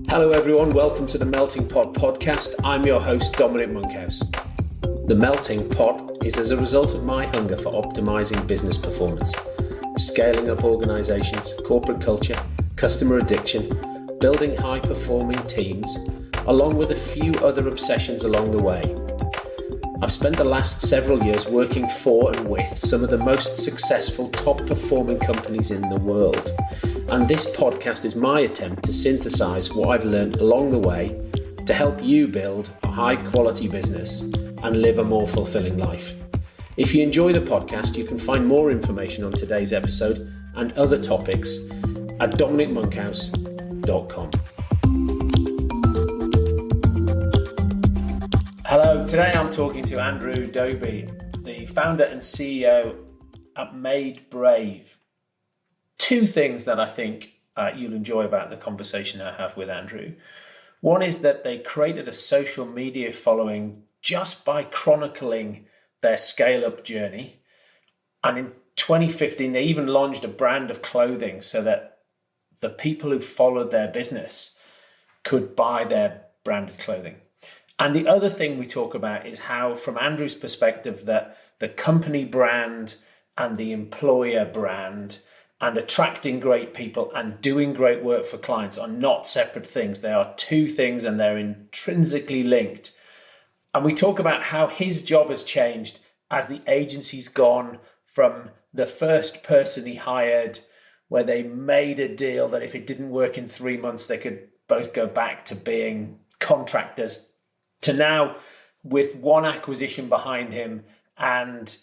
Hello everyone, welcome to the Melting Pot podcast. I'm your host, Dominic Monkhouse. The Melting Pot is as a result of my hunger for optimizing business performance, scaling up organizations, corporate culture, customer addiction, building high-performing teams, along with a few other obsessions along the way. I've spent the last several years working for and with some of the most successful, top-performing companies in the world. And this podcast is my attempt to synthesize what I've learned along the way to help you build a high-quality business and live a more fulfilling life. If you enjoy the podcast, you can find more information on today's episode and other topics at dominicmonkhouse.com. Hello, today I'm talking to Andrew Dobbie, the founder and CEO at MadeBrave. Two things that I think you'll enjoy about the conversation I have with Andrew. One is that they created a social media following just by chronicling their scale-up journey. And in 2015, they even launched a brand of clothing so that the people who followed their business could buy their branded clothing. And the other thing we talk about is how, from Andrew's perspective, that the company brand and the employer brand and attracting great people and doing great work for clients are not separate things. They are two things and they're intrinsically linked. And we talk about how his job has changed as the agency's gone from the first person he hired, where they made a deal that if it didn't work in 3 months, they could both go back to being contractors, to now with one acquisition behind him and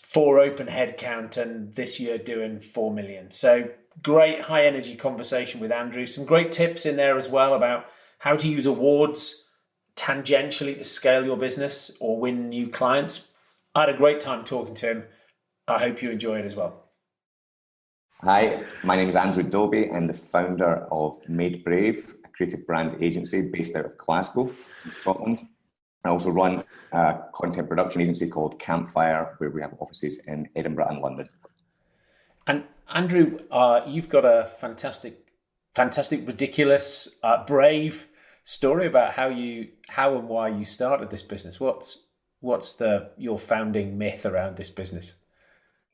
4 open headcount, and this year doing 4 million. So great high energy conversation with Andrew. Some great tips in there as well about how to use awards tangentially to scale your business or win new clients. I had a great time talking to him. I hope you enjoy it as well. Hi, my name is Andrew Dobbie. I'm the founder of MadeBrave, a creative brand agency based out of Glasgow in Scotland. I also run a content production agency called Campfire, where we have offices in Edinburgh and London. And Andrew, you've got a fantastic, ridiculous, brave story about how and why you started this business. What's your founding myth around this business?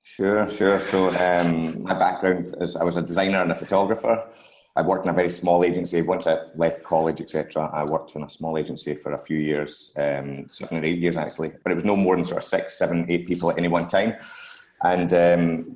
Sure. So my background is I was a designer and a photographer. I worked in a very small agency. Once I left college, etc., I worked in a small agency for a few years, 7 or 8 years actually, but it was no more than sort of 6, 7, 8 people at any one time. And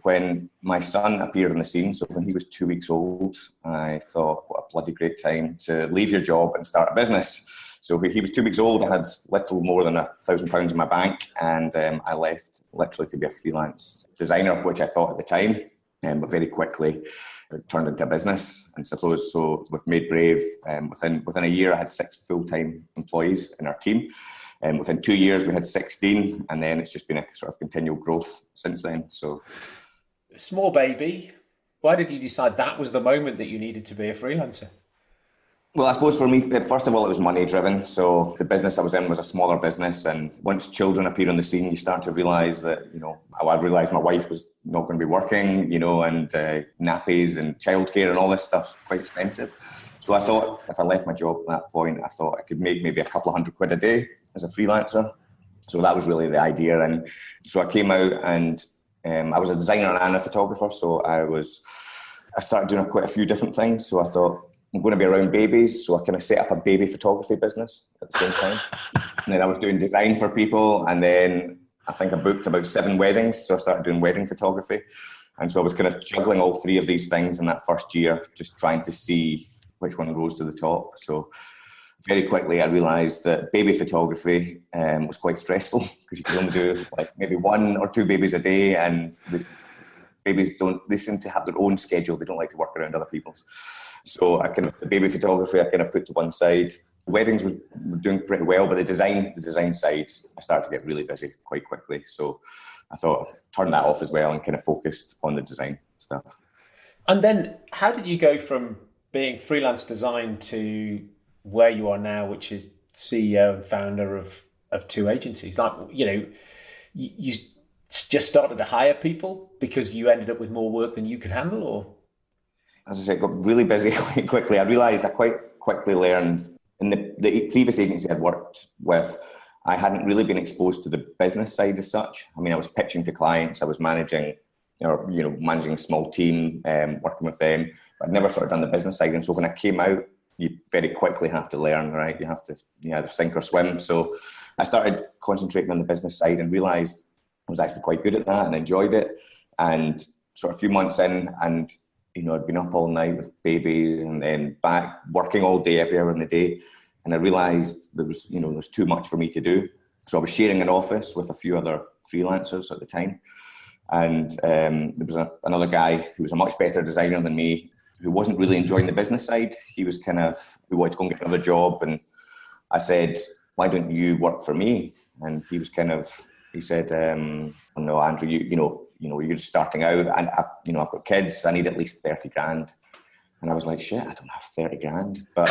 when my son appeared on the scene, so when he was 2 weeks old, I thought, what a bloody great time to leave your job and start a business. So when he was 2 weeks old, I had little more than £1,000 in my bank, and I left literally to be a freelance designer, which I thought at the time, but very quickly it turned into a business. And suppose so with MadeBrave, within a year, I had 6 full-time employees in our team. And within 2 years, we had 16, and then it's just been a sort of continual growth since then. So, small baby. Why did you decide that was the moment that you needed to be a freelancer? Well, I suppose for me, first of all, it was money driven. So the business I was in was a smaller business. And once children appear on the scene, you start to realise that, I realised my wife was not going to be working, and nappies and childcare and all this stuff's quite expensive. So I thought if I left my job at that point, I thought I could make maybe a couple of £100 a day as a freelancer. So that was really the idea. And so I came out and I was a designer and a photographer. So I started doing quite a few different things. So I thought, I'm going to be around babies, so I kind of set up a baby photography business at the same time. And then I was doing design for people, and then I think I booked about 7 weddings, so I started doing wedding photography. And so I was kind of juggling all 3 of these things in that first year, just trying to see which one rose to the top. So very quickly I realised that baby photography was quite stressful, because you could only do like maybe 1 or 2 babies a day, and the babies they seem to have their own schedule. They don't like to work around other people's. So the baby photography I kind of put to one side. Weddings were doing pretty well, but the design side, I started to get really busy quite quickly. So I thought turn that off as well and kind of focused on the design stuff. And then how did you go from being freelance design to where you are now, which is CEO and founder of 2 agencies? Like, you just started to hire people because you ended up with more work than you could handle, or? As I said, got really busy quite quickly. I realised I quite quickly learned in the previous agency I'd worked with, I hadn't really been exposed to the business side as such. I mean, I was pitching to clients, I was managing, managing a small team, working with them. I'd never sort of done the business side. And so when I came out, you very quickly have to learn, right? You have to either sink or swim. So I started concentrating on the business side and realised I was actually quite good at that and enjoyed it. And sort of a few months in, and I'd been up all night with babies and then back working all day, every hour in the day. And I realised there was too much for me to do. So I was sharing an office with a few other freelancers at the time. And there was another guy who was a much better designer than me, who wasn't really enjoying the business side. He was we wanted to go and get another job. And I said, why don't you work for me? And he said, oh no, Andrew, you're just starting out. And I've got kids. I need at least 30 grand. And I was like, shit, I don't have 30 grand. But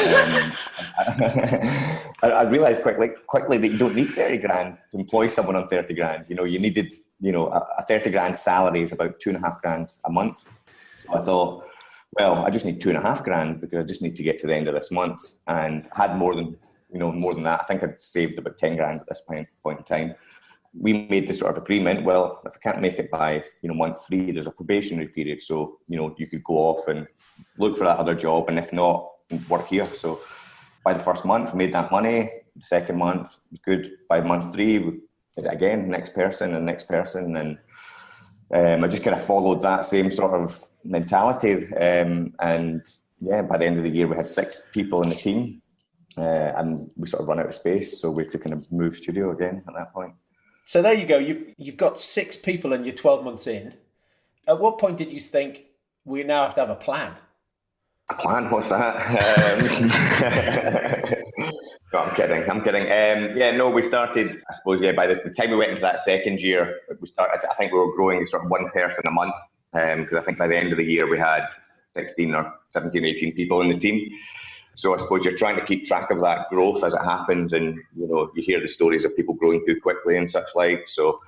I realized quickly that you don't need 30 grand to employ someone on 30 grand. You needed, a 30 grand salary is about 2.5 grand a month. So I thought, well, I just need 2.5 grand because I just need to get to the end of this month. And I had more than that. I think I'd saved about 10 grand at this point in time. We made this sort of agreement. Well, if I can't make it by, month 3, there's a probationary period. So, you could go off and look for that other job. And if not, work here. So by the first month, we made that money. The second month was good. By month 3, we did it again, next person. And I just kind of followed that same sort of mentality. And yeah, by the end of the year, we had 6 people in the team. And we sort of run out of space. So we had to kind of move studio again at that point. So there you go. You've got 6 people and you're 12 months in. At what point did you think we now have to have a plan? A plan? What's that? No, I'm kidding. We started, I suppose, by the time we went into that second year, I think we were growing sort of 1 person a month. Because I think by the end of the year, we had 16 or 17, 18 people in the team. So I suppose you're trying to keep track of that growth as it happens, and you hear the stories of people growing too quickly and such like. So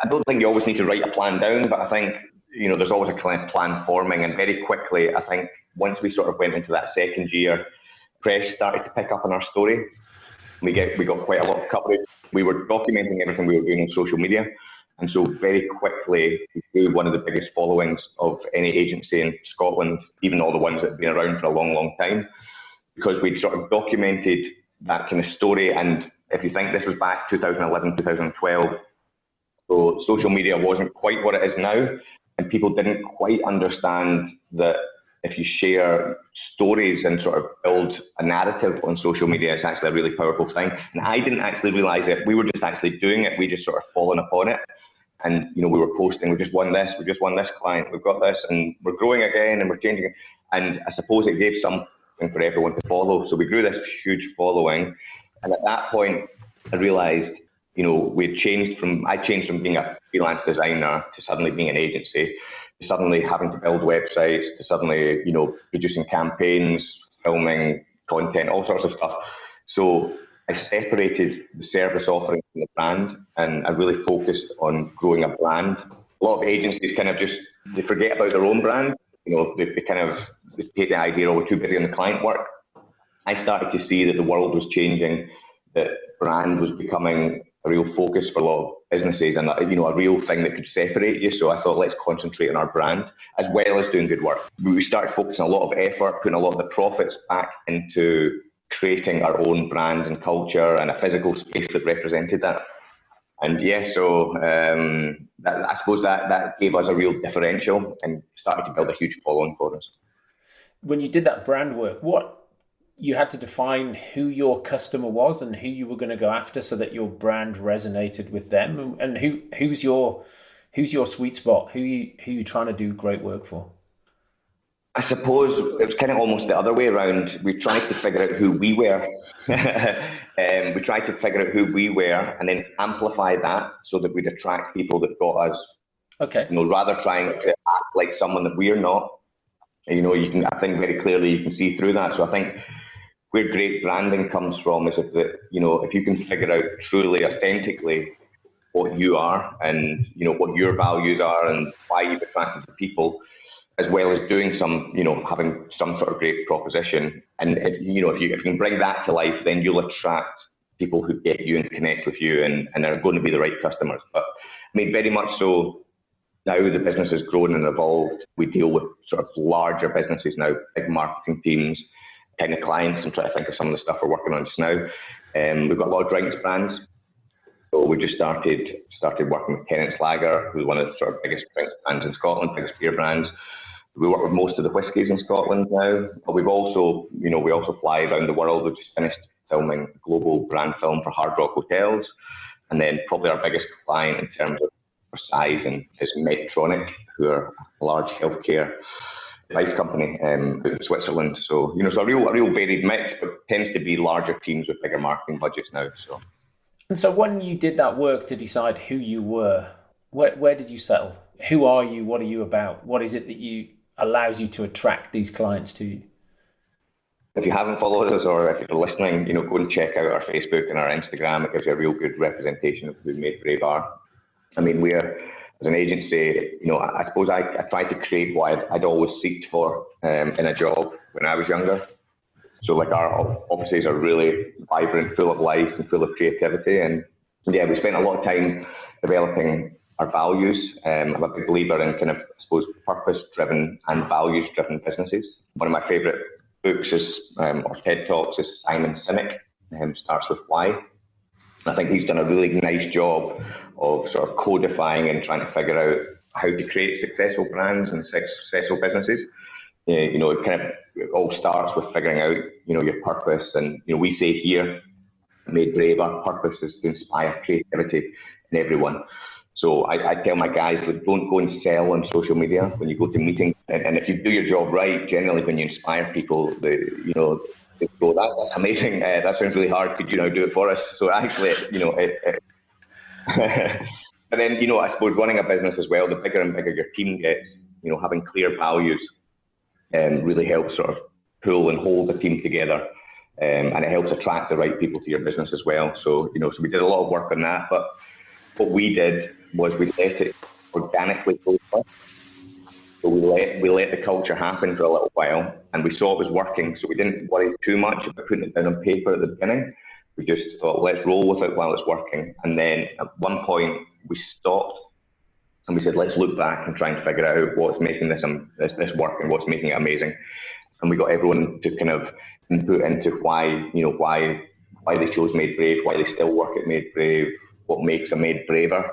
I don't think you always need to write a plan down, but I think there's always a kind of plan forming. And very quickly, I think once we sort of went into that second year, press started to pick up on our story. We got quite a lot of coverage. We were documenting everything we were doing on social media, and so very quickly we grew one of the biggest followings of any agency in Scotland, even all the ones that have been around for a long, long time. Because we'd sort of documented that kind of story. And if you think this was back 2011, 2012, so social media wasn't quite what it is now. And people didn't quite understand that if you share stories and sort of build a narrative on social media, it's actually a really powerful thing. And I didn't actually realize it. We were just actually doing it. We just sort of fallen upon it. And, we were posting, we just won this client, we've got this, and we're growing again and we're changing it. And I suppose it gave some for everyone to follow. So we grew this huge following. And at that point, I realized, I changed from being a freelance designer to suddenly being an agency, to suddenly having to build websites, to suddenly, producing campaigns, filming content, all sorts of stuff. So I separated the service offering from the brand, and I really focused on growing a brand. A lot of agencies kind of they forget about their own brand. They take the idea, we're too busy on the client work. I started to see that the world was changing, that brand was becoming a real focus for a lot of businesses, and a real thing that could separate you. So I thought, let's concentrate on our brand as well as doing good work. We started focusing a lot of effort, putting a lot of the profits back into creating our own brand and culture and a physical space that represented that. And I suppose that gave us a real differential and started to build a huge following for us. When you did that brand work, what you had to define who your customer was and who you were going to go after so that your brand resonated with them, and who's your sweet spot, who you trying to do great work for? I suppose it was kind of almost the other way around. We tried to figure out who we were. We tried to figure out who we were and then amplify that so that we'd attract people that got us. Okay. Rather trying to act like someone that we're not. I think very clearly you can see through that. So I think where great branding comes from is if you can figure out truly, authentically what you are and, what your values are and why you've attracted the people, as well as doing some, having some sort of great proposition. And if you can bring that to life, then you'll attract people who get you and connect with you and are going to be the right customers. But I mean, very much so now the business has grown and evolved. We deal with sort of larger businesses now, big marketing teams, kind of clients. I'm trying to think of some of the stuff we're working on just now. We've got a lot of drinks brands. So we just started working with Tennent's Lager, who's one of the sort of biggest drinks brands in Scotland, biggest beer brands. We work with most of the whiskies in Scotland now, but we've also, we also fly around the world. We've just finished filming a global brand film for Hard Rock Hotels. And then probably our biggest client in terms of size is Medtronic, who are a large healthcare device company in Switzerland. So, so a real varied mix, but tends to be larger teams with bigger marketing budgets now. So. And so when you did that work to decide who you were, where did you settle? Who are you? What are you about? What is it that allows you to attract these clients to you? If you haven't followed us or if you're listening, go and check out our Facebook and our Instagram. It gives you a real good representation of who MadeBrave are. I mean, we're, as an agency, I suppose I tried to create what I'd always seeked for in a job when I was younger. So like our offices are really vibrant, full of life and full of creativity. And yeah, we spent a lot of time developing our values. I'm a big believer in kind of, I suppose, purpose-driven and values-driven businesses. One of my favourite books is, or TED Talks is Simon Sinek, Starts With Why. I think he's done a really nice job of sort of codifying and trying to figure out how to create successful brands and successful businesses. It all starts with figuring out, your purpose. And, we say here, MadeBrave, our purpose is to inspire creativity in everyone. So I tell my guys, don't go and sell on social media when you go to meetings. And if you do your job right, generally when you inspire people, they go, that's amazing. That sounds really hard. Could you do it for us? So actually, but then, I suppose running a business as well, the bigger and bigger your team gets, having clear values really helps sort of pull and hold the team together. And it helps attract the right people to your business as well. So, so we did a lot of work on that. But what we did was we let it organically go first. So we let the culture happen for a little while, and we saw it was working. So we didn't worry too much about putting it down on paper at the beginning. We just thought, let's roll with it while it's working. And then at one point we stopped and we said, let's look back and try and figure out what's making this work and what's making it amazing. And we got everyone to kind of input into why they chose MadeBrave, why they still work at MadeBrave, what makes a MadeBraver.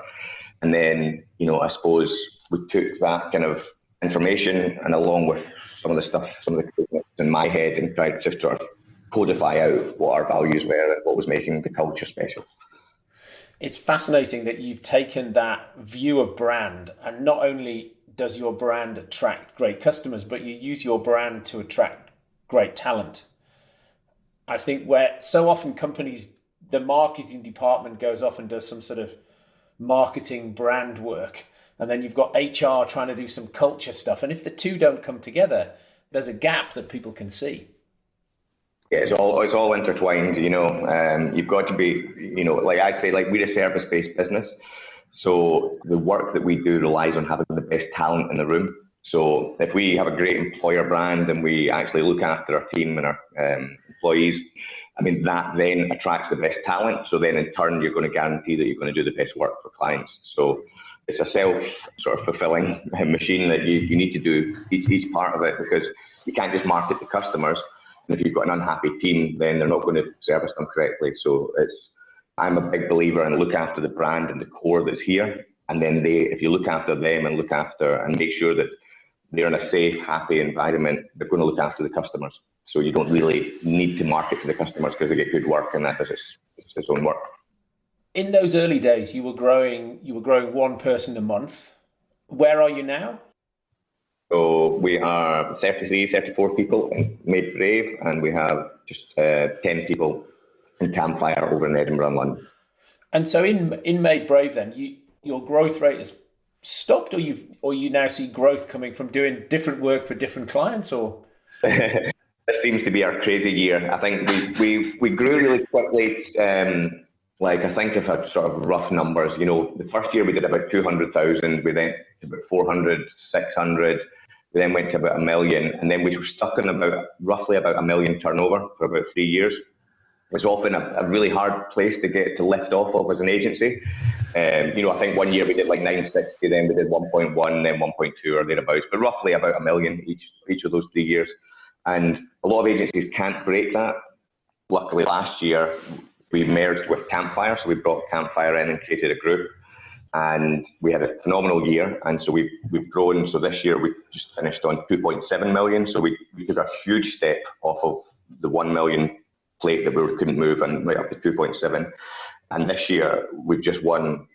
And then, I suppose we took that kind of information and along with some of the stuff, some of the in my head, and tried to sort of codify out what our values were and what was making the culture special. It's fascinating that you've taken that view of brand, and not only does your brand attract great customers, but you use your brand to attract great talent. I think where so often companies, the marketing department goes off and does some sort of marketing brand work, and then you've got HR trying to do some culture stuff. And if the two don't come together, there's a gap that people can see. Yeah, it's all intertwined, you've got to be, like I say, like we're a service-based business. So the work that we do relies on having the best talent in the room. So if we have a great employer brand and we actually look after our team and our employees, that then attracts the best talent. So then in turn, you're going to guarantee that you're going to do the best work for clients. So it's a self-fulfilling machine that you need to do each part of it, because you can't just market to customers. And if you've got an unhappy team, then they're not going to service them correctly. So I'm a big believer in look after the brand and the core that's here. And then if you look after them and make sure that they're in a safe, happy environment, they're going to look after the customers. So you don't really need to market to the customers because they get good work, and that does its own work. In those early days, you were growing one person a month. Where are you now? So we are 34 people in MadeBrave, and we have just 10 people in Campfire over in Edinburgh and London. And so in MadeBrave then, your growth rate has stopped, or you now see growth coming from doing different work for different clients, or? This seems to be our crazy year. I think we grew really quickly. I think I've had sort of rough numbers. The first year we did about 200,000. We then did about 400, 600. We then went to about 1 million, and then we were stuck in roughly about 1 million turnover for about 3 years. It's often a really hard place to get to lift off of as an agency. I think one year we did like 960, then we did 1.1, then 1.2 or thereabouts, but roughly about 1 million each of those 3 years. And a lot of agencies can't break that. Luckily, last year we merged with Campfire, so we brought Campfire in and created a group, and we had a phenomenal year. And so we've grown. So this year we just finished on 2.7 million. So we took a huge step off of the 1 million plate that we couldn't move, and right up to 2.7. And this year we've just won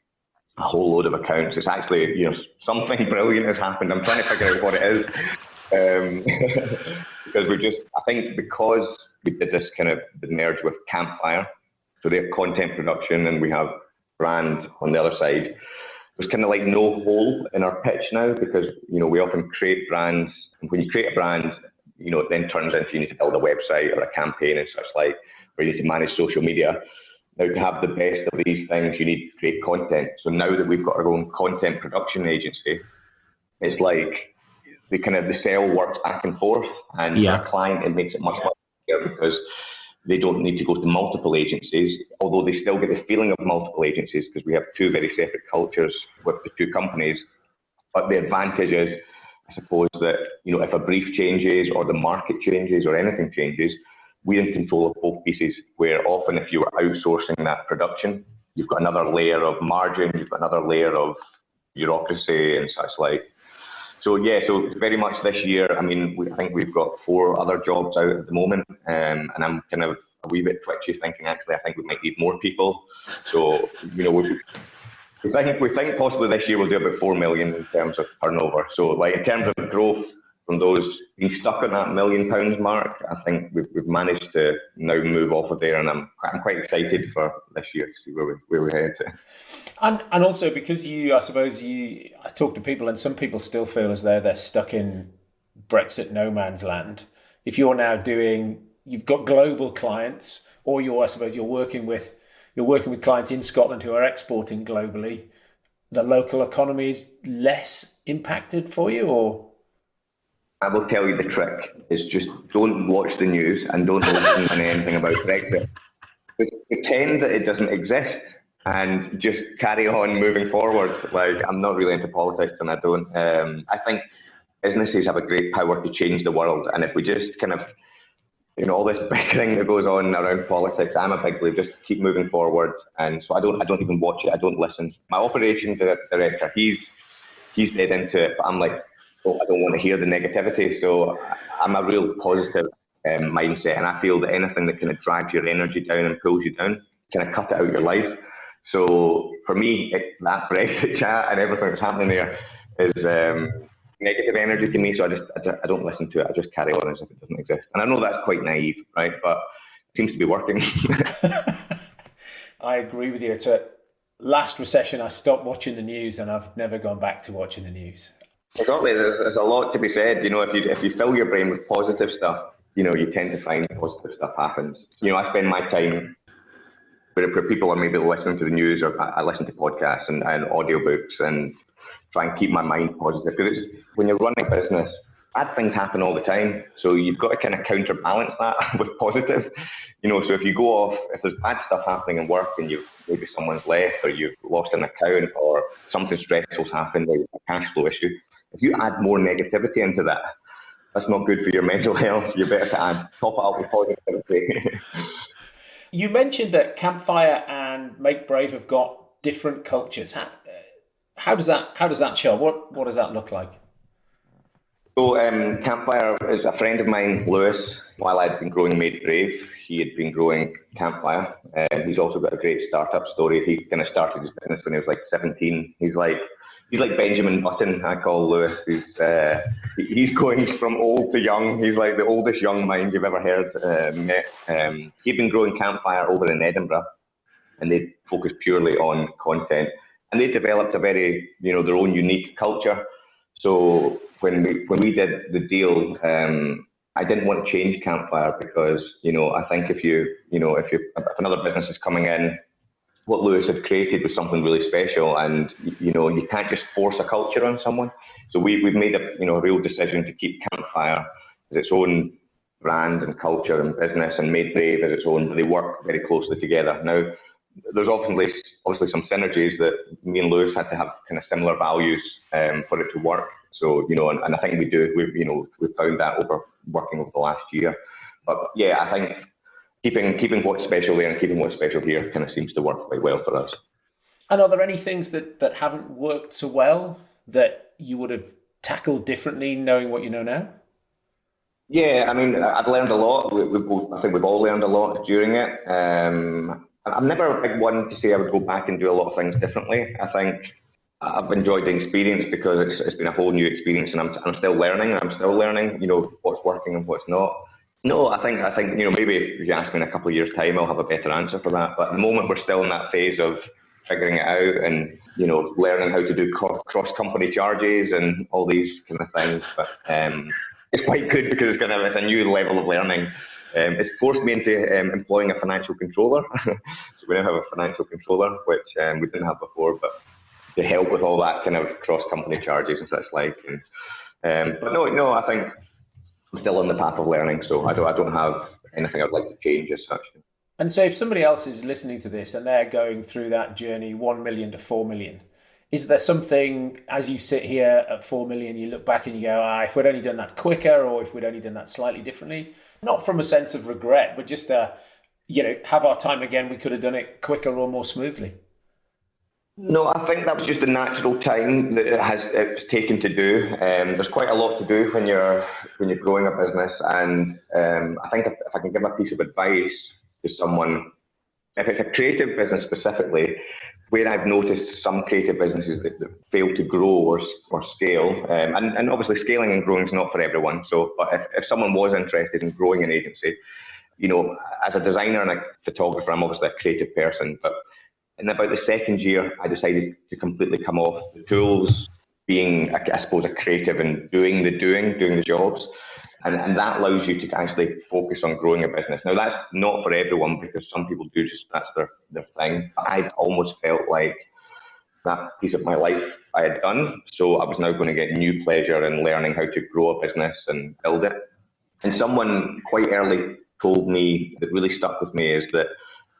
a whole load of accounts. It's actually, something brilliant has happened. I'm trying to figure out what it is. Because I think because we did this kind of the merge with Campfire, so they have content production and we have brand on the other side. There's kind of like no hole in our pitch now, because, we often create brands, and when you create a brand, it then turns into you need to build a website or a campaign and such like, or you need to manage social media. Now, to have the best of these things, you need to create content. So now that we've got our own content production agency, it's like the sale works back and forth, and for a client, it makes it much easier because they don't need to go to multiple agencies, although they still get the feeling of multiple agencies because we have two very separate cultures with the two companies. But the advantage is, I suppose, that, if a brief changes or the market changes or anything changes, we're in control of both pieces, where often if you were outsourcing that production, you've got another layer of margin, you've got another layer of bureaucracy and such like. So very much this year, I think we've got 4 other jobs out at the moment, and I'm kind of a wee bit twitchy thinking, actually, I think we might need more people. So, we think possibly this year we'll do about 4 million in terms of turnover. So like in terms of growth from those being stuck on that £1 million mark, I think we've managed to now move off of there, and I'm quite excited for this year to see where we head to. And also because I talk to people, and some people still feel as though they're stuck in Brexit no man's land. If you're now you've got global clients, or you're working with clients in Scotland who are exporting globally, the local economy is less impacted for you, or? I will tell you the trick is just don't watch the news and don't listen to anything about Brexit. Pretend that it doesn't exist and just carry on moving forward. Like, I'm not really into politics, and I don't. I think businesses have a great power to change the world, and if we just kind of, all this big thing that goes on around politics, I'm a big believer, just keep moving forward. And so I don't even watch it. I don't listen. My operations director, he's dead into it, but I'm like, I don't want to hear the negativity. So I'm a real positive mindset, and I feel that anything that kind of drags your energy down and pulls you down, kind of cut it out of your life. So for me, that Brexit chat and everything that's happening there is negative energy to me. So I don't listen to it. I just carry on as if it doesn't exist. And I know that's quite naive, right? But it seems to be working. I agree with you. It's last recession, I stopped watching the news, and I've never gone back to watching the news. Exactly. There's a lot to be said. If you fill your brain with positive stuff, you tend to find positive stuff happens. I spend my time where people are maybe listening to the news, or I listen to podcasts and audiobooks and try and keep my mind positive. Because when you're running a business, bad things happen all the time. So you've got to kind of counterbalance that with positive. So if you go off, if there's bad stuff happening in work and maybe someone's left, or you've lost an account, or something stressful's happened, or a cash flow issue, if you add more negativity into that, that's not good for your mental health. You better top it up with positivity. You mentioned that Campfire and MadeBrave have got different cultures. How does that show? What does that look like? So Campfire is a friend of mine, Lewis. While I'd been growing MadeBrave, he had been growing Campfire. He's also got a great startup story. He kind of started his business when he was like 17. He's like Benjamin Button, I call Lewis. He's going from old to young. He's like the oldest young mind you've ever met. He'd been growing Campfire over in Edinburgh, and they focused purely on content. And they developed a very, their own unique culture. So when we did the deal, I didn't want to change Campfire because, I think if another business is coming in, what Lewis had created was something really special, and you can't just force a culture on someone. So we've made a real decision to keep Campfire as its own brand and culture and business, and MadeBrave as its own. They work very closely together. Now, there's obviously some synergies that me and Lewis had to have kind of similar values for it to work. So, and I think we do. We've found that working over the last year. But yeah, I think keeping what's special there and keeping what's special here kind of seems to work quite well for us. And are there any things that haven't worked so well that you would have tackled differently knowing what you know now? Yeah, I mean, I've learned a lot. I think we've all learned a lot during it. I'm never a big one to say I would go back and do a lot of things differently. I think I've enjoyed the experience because it's been a whole new experience, and I'm still learning. What's working and what's not. No, I think maybe if you ask me in a couple of years' time, I'll have a better answer for that. But at the moment, we're still in that phase of figuring it out and learning how to do cross-company charges and all these kind of things. But it's quite good because it's a new level of learning. It's forced me into employing a financial controller. So we now have a financial controller, which we didn't have before, but to help with all that kind of cross-company charges and such like. But no, I think I'm still on the path of learning, so I don't have anything I'd like to change as such. And so if somebody else is listening to this and they're going through that journey, 1 million to 4 million, is there something, as you sit here at 4 million, you look back and you go, if we'd only done that quicker, or if we'd only done that slightly differently? Not from a sense of regret, but just, have our time again, we could have done it quicker or more smoothly. No, I think that was just the natural time that it's taken to do. There's quite a lot to do when you're growing a business, and I think if I can give a piece of advice to someone, if it's a creative business specifically, where I've noticed some creative businesses that fail to grow or scale, and obviously scaling and growing is not for everyone. So, but if someone was interested in growing an agency, as a designer and a photographer, I'm obviously a creative person, but in about the second year, I decided to completely come off the tools, being, I suppose, a creative and doing the jobs. And that allows you to actually focus on growing a business. Now, that's not for everyone because some people do that's their thing. I've almost felt like that piece of my life I had done. So I was now going to get new pleasure in learning how to grow a business and build it. And someone quite early told me that really stuck with me is that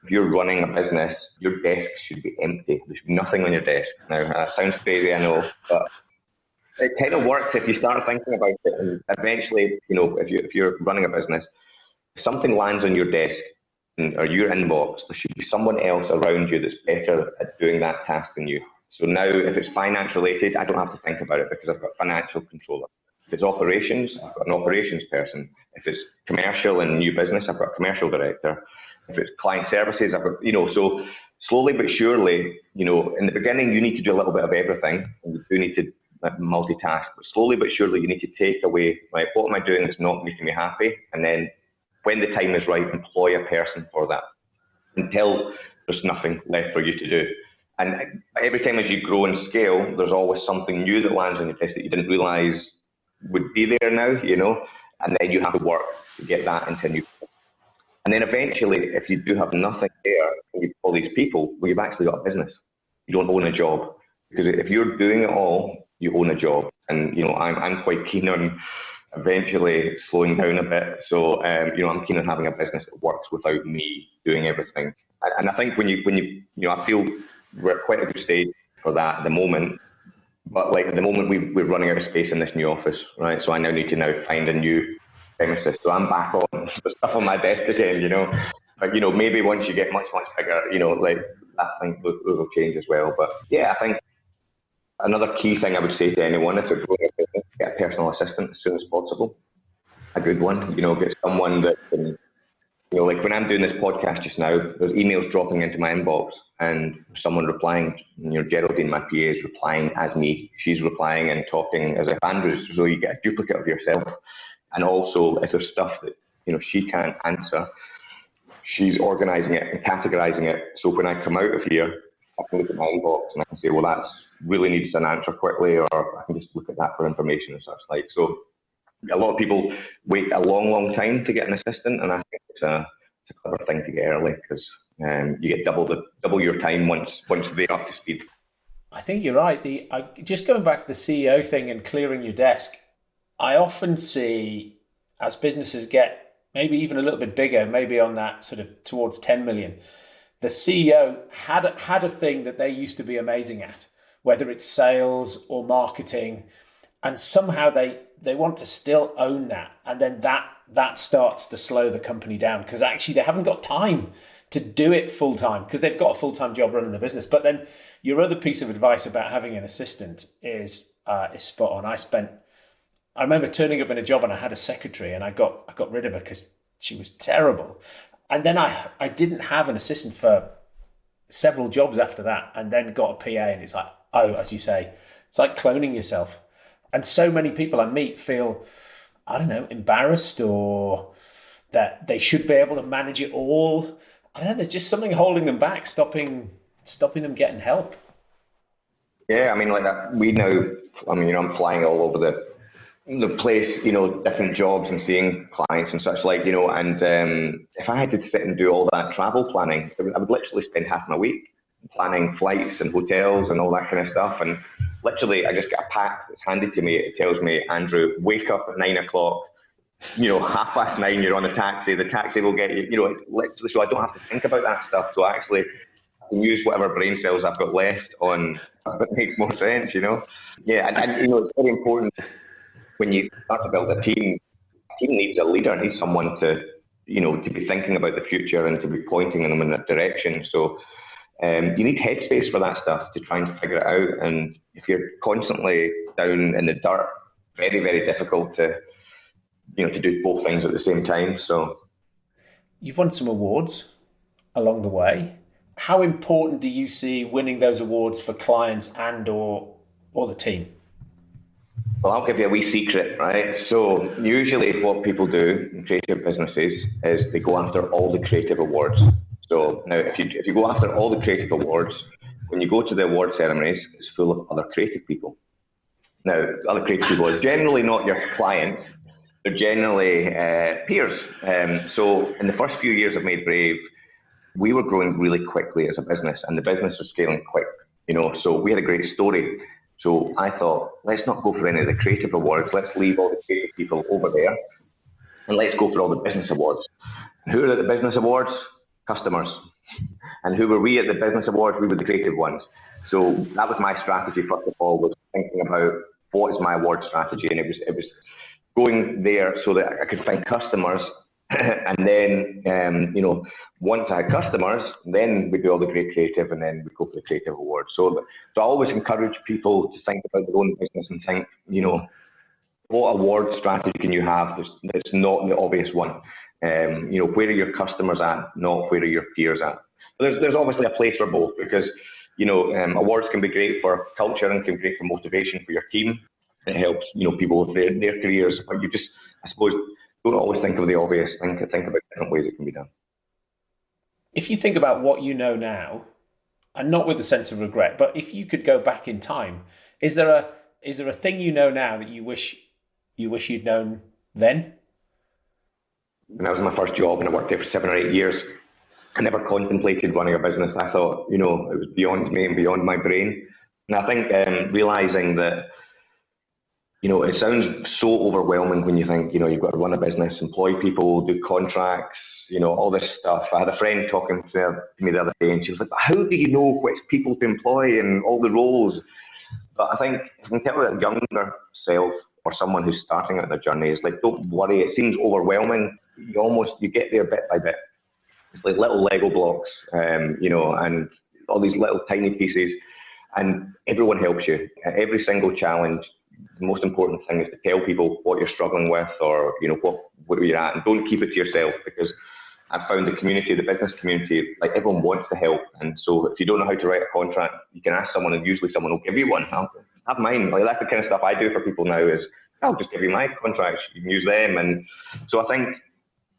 if you're running a business, your desk should be empty. There should be nothing on your desk. Now, that sounds crazy, I know, but it kind of works if you start thinking about it. And eventually, if you're running a business, if something lands on your desk or your inbox, there should be someone else around you that's better at doing that task than you. So now, if it's finance related, I don't have to think about it because I've got a financial controller. If it's operations, I've got an operations person. If it's commercial and new business, I've got a commercial director. If it's client services, I've got, so slowly but surely, in the beginning, you need to do a little bit of everything, and you do need to multitask, but slowly but surely, you need to take away, right, what am I doing that's not making me happy? And then when the time is right, employ a person for that until there's nothing left for you to do. And every time as you grow and scale, there's always something new that lands on your desk that you didn't realize would be there now, and then you have to work to get that into new. And then eventually, if you do have nothing there, and you all these people, well, you've actually got a business. You don't own a job. Because if you're doing it all, you own a job. And, I'm quite keen on eventually slowing down a bit. So, I'm keen on having a business that works without me doing everything. And I think when you I feel we're at quite a good stage for that at the moment. But like at the moment, we're running out of space in this new office, right? So I now need to find a new premises. So I'm back on the stuff on my desk again, But, maybe once you get much, much bigger, that thing, those will change as well. But yeah, I think another key thing I would say to anyone, if they're growing a business, get a personal assistant as soon as possible. A good one, get someone that can, like when I'm doing this podcast just now, there's emails dropping into my inbox and someone replying, Geraldine, my PA, is replying as me. She's replying and talking as if Andrew's, so you get a duplicate of yourself. And also, if there's stuff that, she can't answer, she's organising it and categorising it. So when I come out of here, I can look at my inbox and I can say, well, that really needs an answer quickly, or I can just look at that for information and such like. So a lot of people wait a long, long time to get an assistant, and I think it's a clever thing to get early because you get double your time once they're up to speed. I think you're right. Just going back to the CEO thing and clearing your desk, I often see as businesses get maybe even a little bit bigger, maybe on that sort of towards 10 million, the CEO had a thing that they used to be amazing at, whether it's sales or marketing, and somehow they want to still own that, and then that starts to slow the company down because actually they haven't got time to do it full time because they've got a full-time job running the business. But then your other piece of advice about having an assistant is spot on. I remember turning up in a job and I had a secretary and I got rid of her because she was terrible. And then I didn't have an assistant for several jobs after that, and then got a PA, and it's like, oh, as you say, it's like cloning yourself. And so many people I meet feel, I don't know, embarrassed or that they should be able to manage it all. I don't know, there's just something holding them back, stopping them getting help. Yeah, I mean, like that. I'm flying all over the place, different jobs and seeing clients and such like, and if I had to sit and do all that travel planning, I would literally spend half my week planning flights and hotels and all that kind of stuff. And literally, I just get a pack that's handed to me. It tells me, Andrew, wake up at 9 o'clock, 9:30, you're on the taxi will get you, literally, so I don't have to think about that stuff. So actually, I can use whatever brain cells I've got left on that makes more sense, Yeah, and it's very important when you start to build a team needs a leader, needs someone to be thinking about the future and to be pointing them in that direction. So you need headspace for that stuff to try and figure it out. And if you're constantly down in the dirt, very, very difficult to do both things at the same time. So you've won some awards along the way. How important do you see winning those awards for clients and or the team? Well, I'll give you a wee secret, right? So usually what people do in creative businesses is they go after all the creative awards. So now if you go after all the creative awards, when you go to the award ceremonies, it's full of other creative people. Now, other creative people are generally not your clients, they're generally peers. So in the first few years of MadeBrave, we were growing really quickly as a business, and the business was scaling quick, so we had a great story. So I thought, let's not go for any of the creative awards. Let's leave all the creative people over there and let's go for all the business awards. And who are at the business awards? Customers. And who were we at the business awards? We were the creative ones. So that was my strategy, first of all, was thinking about what is my award strategy. And it was going there so that I could find customers. And then, once I had customers, then we do all the great creative, and then we go for the creative awards. So I always encourage people to think about their own business and think, what award strategy can you have that's not the obvious one? Where are your customers at, not where are your peers at? There's obviously a place for both, because, awards can be great for culture and can be great for motivation for your team. It helps, people with their careers, but you just, I suppose, don't always think of the obvious. Think about different ways it can be done. If you think about what you know now, and not with a sense of regret, but if you could go back in time, is there a thing you know now that you wish you'd known then? When I was in my first job and I worked there for 7 or 8 years, I never contemplated running a business. I thought, it was beyond me and beyond my brain. And I think realizing that, it sounds so overwhelming when you think, you've got to run a business, employ people, do contracts, all this stuff. I had a friend talking to me the other day, and she was like, how do you know which people to employ and all the roles? But I think if I can tell a younger self or someone who's starting out their journey, is like, don't worry, it seems overwhelming. You get there bit by bit. It's like little Lego blocks, and all these little tiny pieces, and everyone helps you. Every single challenge, the most important thing is to tell people what you're struggling with, or where you're at, and don't keep it to yourself, because I've found the business community, like everyone wants to help. And so if you don't know how to write a contract, you can ask someone, and usually someone will give you one. I'll have mine. Like, that's the kind of stuff I do for people now, is I'll just give you my contracts, you can use them. And so I think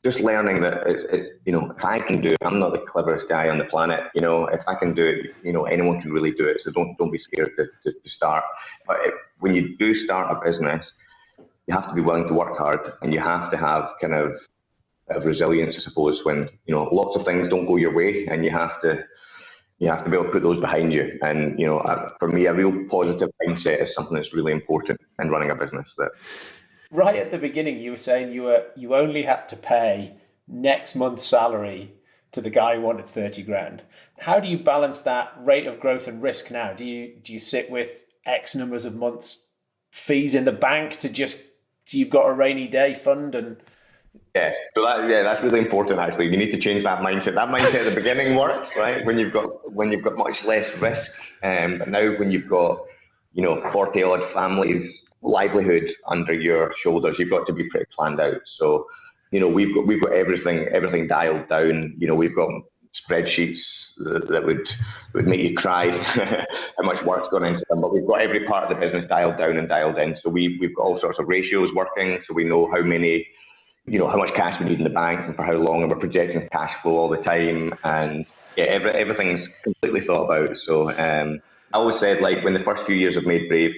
just learning that if I can do it, I'm not the cleverest guy on the planet. If I can do it, anyone can really do it. So don't be scared to start. But when you do start a business, you have to be willing to work hard, and you have to have kind of resilience, I suppose, when lots of things don't go your way, and you have to You have to be able to put those behind you. And, for me, a real positive mindset is something that's really important in running a business. That right at the beginning, you were saying you only had to pay next month's salary to the guy who wanted 30 grand. How do you balance that rate of growth and risk now? Do you sit with X numbers of months fees in the bank to just, so you've got a rainy day fund? And yeah, so that's really important. Actually, you need to change that mindset. That mindset at the beginning works, right? When you've got much less risk, but now when you've got 40 odd families' livelihood under your shoulders, you've got to be pretty planned out. So we've got everything dialed down. We've got spreadsheets that would make you cry how much work's gone into them. But we've got every part of the business dialed down and dialed in. So we've got all sorts of ratios working. So we know how much cash we need in the bank and for how long, and we're projecting cash flow all the time. And yeah, everything's completely thought about. So I always said, like, when the first few years of MadeBrave,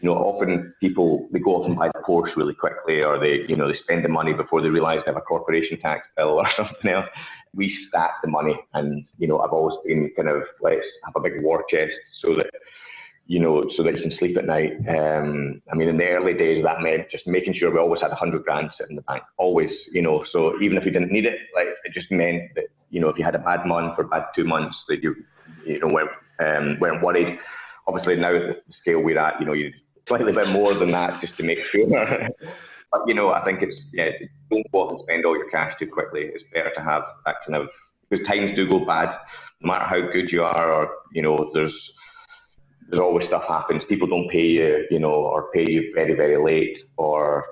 often people, they go off and buy the Porsche really quickly, or they spend the money before they realise they have a corporation tax bill or something else. We stack the money, and I've always been kind of, let's have a big war chest so that you can sleep at night. In the early days, that meant just making sure we always had 100 grand sitting in the bank, always. So even if we didn't need it, like, it just meant that if you had a bad month or bad 2 months, that you weren't worried. Obviously now at the scale we're at, you slightly bit more than that just to make sure. But I think don't go out and spend all your cash too quickly. It's better to have that kind of, because times do go bad, no matter how good you are, or there's always stuff happens. People don't pay you, or pay you very, very late, or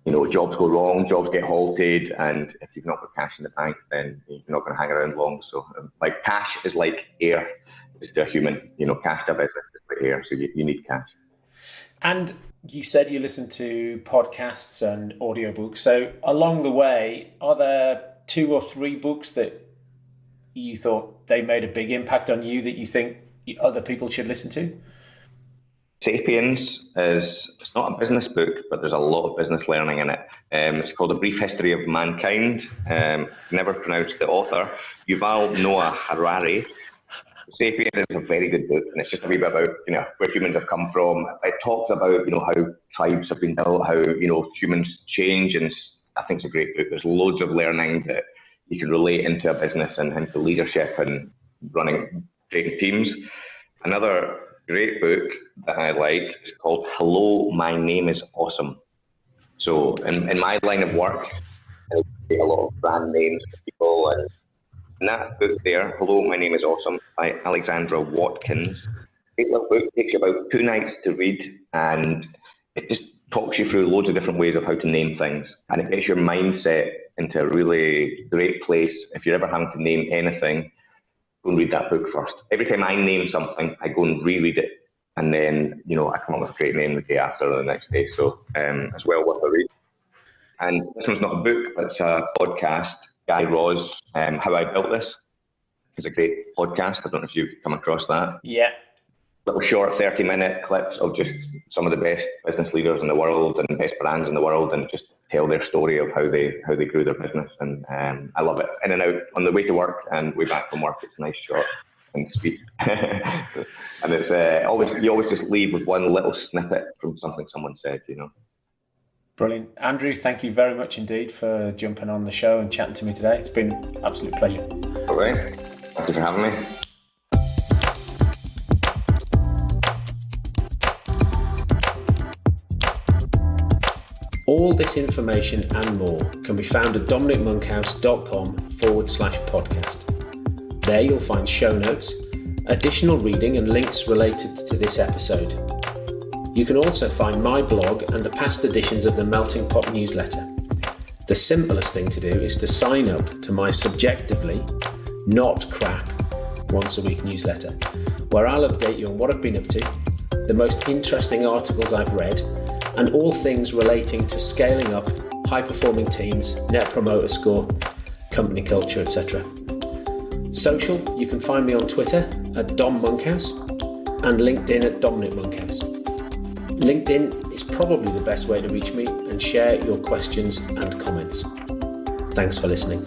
jobs go wrong, jobs get halted, and if you've not got cash in the bank, then you're not going to hang around long. So like, cash is like air. It's to a human, cash to a business is like air, so you need cash. And you said you listen to podcasts and audiobooks. So along the way, are there 2 or 3 books that you thought they made a big impact on you that you think other people should listen to? Sapiens it's not a business book, but there's a lot of business learning in it. It's called A Brief History of Mankind. Never pronounced the author. Yuval Noah Harari. Sapiens is a very good book, and it's just a wee bit about where humans have come from. It talks about how tribes have been built, how humans change, and I think it's a great book. There's loads of learning that you can relate into a business and into leadership and running great teams. Another great book that I like is called Hello, My Name is Awesome. So in my line of work, I take a lot of brand names for people, and in that book there, Hello, My Name is Awesome, by Alexandra Watkins. Great little book, takes you about 2 nights to read, and it just talks you through loads of different ways of how to name things, and it gets your mindset into a really great place. If you're ever having to name anything, go and read that book first. Every time I name something, I go and reread it, and then I come up with a great name the day after or the next day. So it's well worth a read. And this one's not a book, but it's a podcast. Guy Raz, How I Built This, is a great podcast. I don't know if you've come across that. Yeah. Little short 30-minute clips of just some of the best business leaders in the world and best brands in the world, and just tell their story of how they grew their business. And I love it. In and out on the way to work and way back from work. It's nice, short and sweet. And it's you always just leave with one little snippet from something someone said. Brilliant. Andrew, thank you very much indeed for jumping on the show and chatting to me today. It's been an absolute pleasure. All right. Thank you for having me. All this information and more can be found at dominicmonkhouse.com/podcast. There you'll find show notes, additional reading and links related to this episode. You can also find my blog and the past editions of the Melting Pot newsletter. The simplest thing to do is to sign up to my subjectively not crap once a week newsletter, where I'll update you on what I've been up to, the most interesting articles I've read, and all things relating to scaling up, high-performing teams, net promoter score, company culture, etc. Social, you can find me on Twitter at Dom Monkhouse and LinkedIn at Dominic Monkhouse. LinkedIn is probably the best way to reach me and share your questions and comments. Thanks for listening.